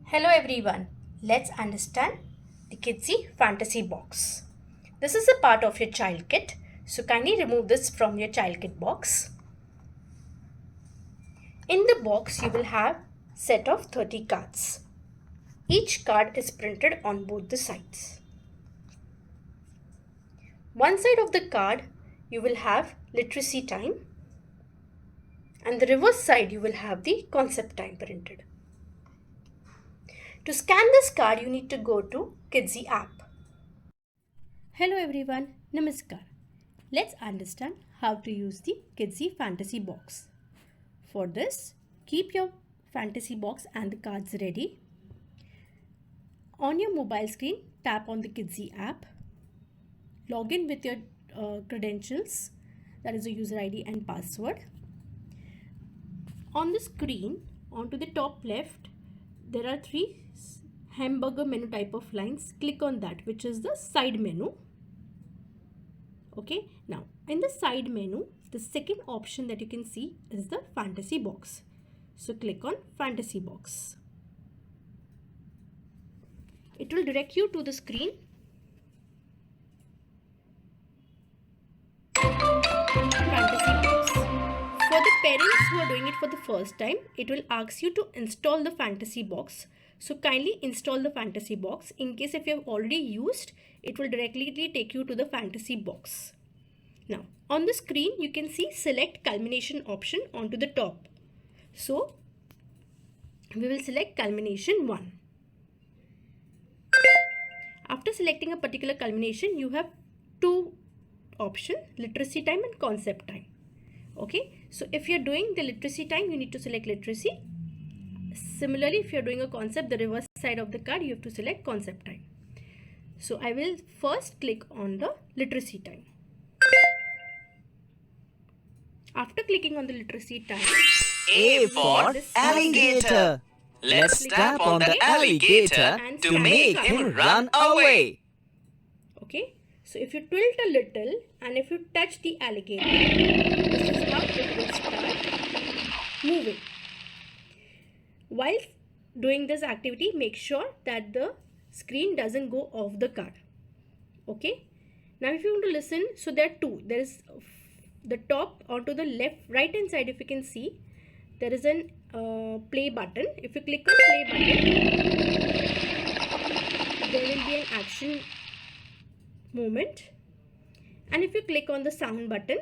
Hello everyone, let's understand the KIDZEE fantasy box. This is a part of your child kit, so kindly remove this from your child kit box. In the box you will have set of 30 cards. Each card is printed on both the sides. One side of the card you will have literacy time and the reverse side you will have the concept time printed. To scan this card, you need to go to KIDZEE app. Hello everyone, Namaskar. Let's understand how to use the KIDZEE fantasy box. For this, keep your fantasy box and the cards ready. On your mobile screen, tap on the KIDZEE app. Log in with your credentials, that is a user ID and password. On the screen, onto the top left, there are three hamburger menu type of lines. Click on that, which is the side menu. Okay, now in the side menu, the second option that you can see is the fantasy box. So click on fantasy box. It will direct you to the screen. Fantasy box. For the parents who are doing it for the first time, it will ask you to install the fantasy box. So kindly install the fantasy box. In case if you have already used, it will directly take you to the fantasy box. Now on the screen you can see select culmination option onto the top. So we will select culmination 1. After selecting a particular culmination, you have two options, literacy time and concept time. Okay, so if you're doing the literacy time, you need to select literacy. Similarly, if you're doing a concept, the reverse side of the card, you have to select concept time. So I will first click on the literacy time. After clicking on the literacy time, A for alligator. Let's tap on the alligator to make him run away. Okay, so if you tilt a little and if you touch the alligator, this is how it will start moving. While doing this activity, make sure that the screen doesn't go off the card. Okay, now if you want to listen, so there are two. There is the top onto the right hand side. If you can see, there is an play button. If you click on play button, there will be an action moment, and if you click on the sound button,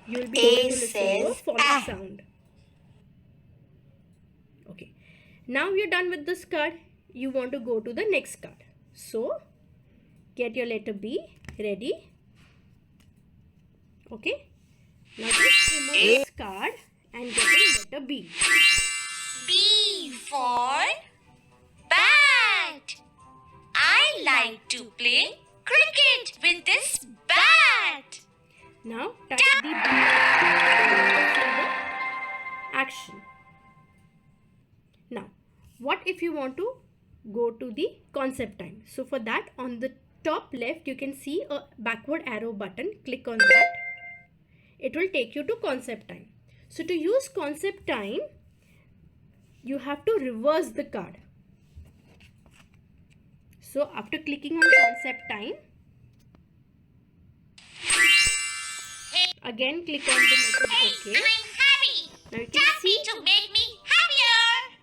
you will be able to listen to a phonic sound. Okay, now you're done with this card. You want to go to the next card. So get your letter B ready. Okay, now just remove this card and get in letter B. B for bat. I like to play cricket with this bat. Now touch the B for the action. Now what if you want to go to the concept time? So for that, on the top left you can see a backward arrow button. Click on that. It will take you to concept time. So to use concept time, you have to reverse the card. So after clicking on concept time, again click on the message OK. I'm happy. Now you can Tap me see to make me happier.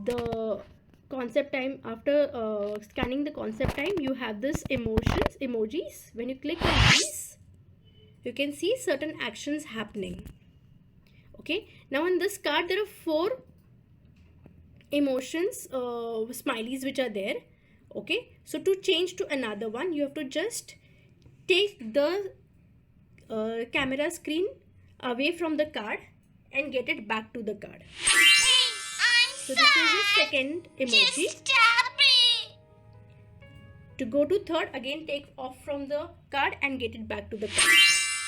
the concept time. After scanning the concept time, you have this emojis. When you click on these, you can see certain actions happening. Okay, now in this card there are 4 emotions, smileys which are there. Okay, so to change to another one, you have to just take the camera screen away from the card and get it back to the card. Hey, I'm So this is the second emoji. Just tap me. To go to third, again take off from the card and get it back to the card.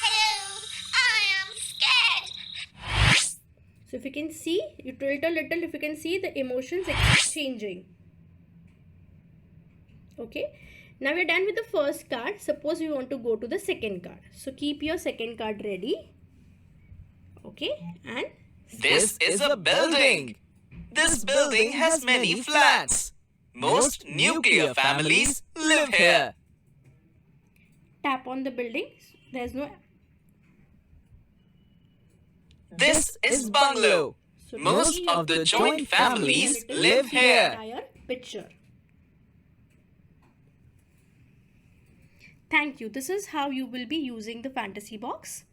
Hello, I am scared. So if you can see, you tilt a little, if you can see the emotions exchanging. Okay, now we're done with the first card. Suppose we want to go to the second card. So keep your second card ready. Okay, and This is a building. This building has many flats. Most nuclear families live here. Tap on the building. There's no. This is bungalow. So Most of the joint families live here. Entire picture. Thank you. This is how you will be using the fantasy box.